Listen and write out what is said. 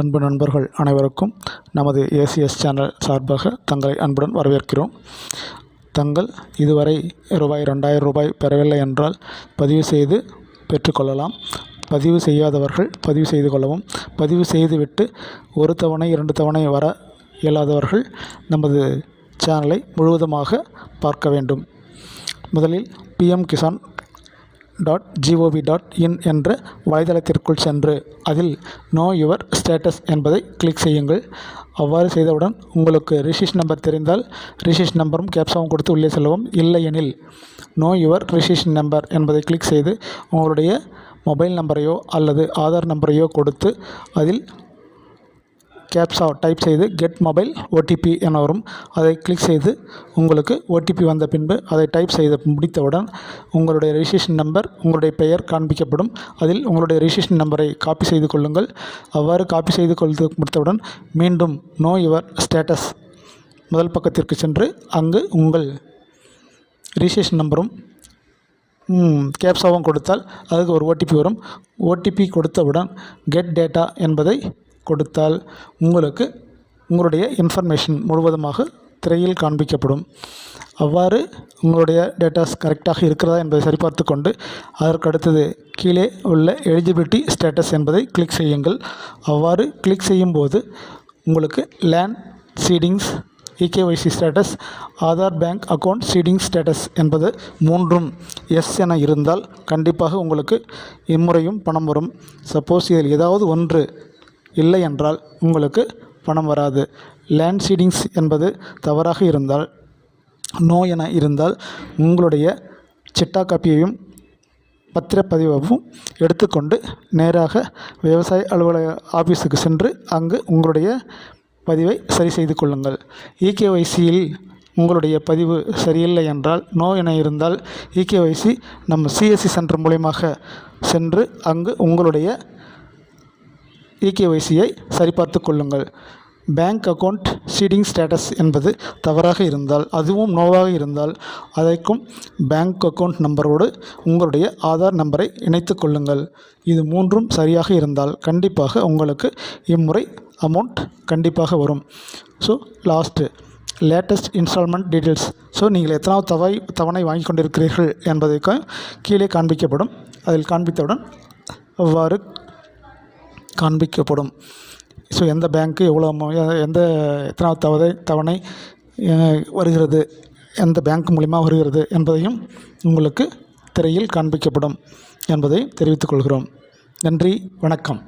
அன்பு நண்பர்கள் அனைவருக்கும் நமது ஏசிஎஸ் சேனல் சார்பாக தங்களை அன்புடன் வரவேற்கிறோம். தங்கள் இதுவரை ரூபாய் 2000 பெறவில்லை என்றால் பதிவு செய்து பெற்றுக்கொள்ளலாம். பதிவு செய்யாதவர்கள் பதிவு செய்து கொள்ளவும். பதிவு செய்துவிட்டு ஒரு தவணை 2 தவணை வர இயலாதவர்கள் நமது சேனலை முழுவதுமாக பார்க்க வேண்டும். முதலில் pmkisan.gov.in என்ற வலைதளத்திற்குள் சென்று அதில் நோ யுவர் ஸ்டேட்டஸ் என்பதை கிளிக் செய்யுங்கள். அவ்வாறு செய்தவுடன் உங்களுக்கு ரிஜிஸ்ட்ரேஷன் நம்பர் தெரிந்தால் ரிஜிஸ்ட்ரேஷன் நம்பரும் கேப்சாவும் கொடுத்து உள்ளே செல்லவும். இல்லையெனில் நோ யுவர் ரிஜிஸ்ட்ரேஷன் நம்பர் என்பதை கிளிக் செய்து உங்களுடைய மொபைல் நம்பரையோ அல்லது ஆதார் நம்பரையோ கொடுத்து அதில் கேப்சா டைப் செய்து கெட் மொபைல் ஓடிபி என வரும். அதை கிளிக் செய்து உங்களுக்கு ஓடிபி வந்த பின்பு அதை டைப் செய்து முடித்தவுடன் உங்களுடைய ரிஜிஸ்ட்ரேஷன் நம்பர், உங்களுடைய பெயர் காண்பிக்கப்படும். அதில் உங்களுடைய ரிஜிஸ்ட்ரேஷன் நம்பரை காப்பி செய்து கொள்ளுங்கள். அவ்வாறு காப்பி செய்து கொண்டு முடித்தவுடன் மீண்டும் நோ யுவர் ஸ்டேட்டஸ் முதல் பக்கத்திற்கு சென்று அங்கு உங்கள் ரிஜிஸ்ட்ரேஷன் நம்பரும் கேப்சாவும் கொடுத்தால் அதுக்கு ஒரு ஓடிபி வரும். ஓடிபி கொடுத்தவுடன் கெட் டேட்டா என்பதை கொடுத்தால் உங்களுக்கு உங்களுடைய இன்ஃபர்மேஷன் முழுவதுமாக திரையில் காண்பிக்கப்படும். அவ்வாறு உங்களுடைய டேட்டாஸ் கரெக்டாக இருக்கிறதா என்பதை சரிபார்த்து கொண்டு அதற்கடுத்தது கீழே உள்ள எலிஜிபிலிட்டி ஸ்டேட்டஸ் என்பதை கிளிக் செய்யுங்கள். அவ்வாறு கிளிக் செய்யும்போது உங்களுக்கு land seedings, eKYC status, Aadhaar bank account seeding status என்பது மூன்றும் எஸ் என இருந்தால் கண்டிப்பாக உங்களுக்கு இம்முறையும் பணம் வரும். சப்போஸ் இதில் ஏதாவது ஒன்று இல்லை என்றால் உங்களுக்கு பணம் வராது. லேண்ட் சீடிங்ஸ் என்பது தவறாக இருந்தால், நோ என இருந்தால் உங்களுடைய சிட்டா காப்பியையும் பத்திரப்பதிவும் எடுத்துக்கொண்டு நேராக விவசாய அலுவலக ஆஃபீஸுக்கு சென்று அங்கு உங்களுடைய பதிவை சரி செய்து கொள்ளுங்கள். இகேஒய்சியில் உங்களுடைய பதிவு சரியில்லை என்றால், நோ என இருந்தால் இகேஒய்சி நம்ம சிஎஸ்சி சென்டர் மூலமாக சென்று அங்கு உங்களுடைய இகேஒய்சியை சரிபார்த்து கொள்ளுங்கள். பேங்க் அக்கௌண்ட் சீடிங் ஸ்டேட்டஸ் என்பது தவறாக இருந்தால், அதுவும் நோவாக இருந்தால் அதற்கும் பேங்க் அக்கௌண்ட் நம்பரோடு உங்களுடைய ஆதார் நம்பரை இணைத்து கொள்ளுங்கள். இது மூன்றும் சரியாக இருந்தால் கண்டிப்பாக உங்களுக்கு இம்முறை அமௌண்ட் கண்டிப்பாக வரும். So latest installment details. So நீங்கள் எத்தனாவது தவணை வாங்கி கொண்டிருக்கிறீர்கள் என்பதற்கு கீழே காண்பிக்கப்படும். அதில் காண்பித்தவுடன் அவ்வாறு காண்பிக்கப்படும். ஸோ எந்த பேங்க்கு எத்தனாவது தவணை வருகிறது, எந்த பேங்க் மூலிமா வருகிறது என்பதையும் உங்களுக்கு திரையில் காண்பிக்கப்படும் என்பதை தெரிவித்துக் கொள்கிறோம். நன்றி, வணக்கம்.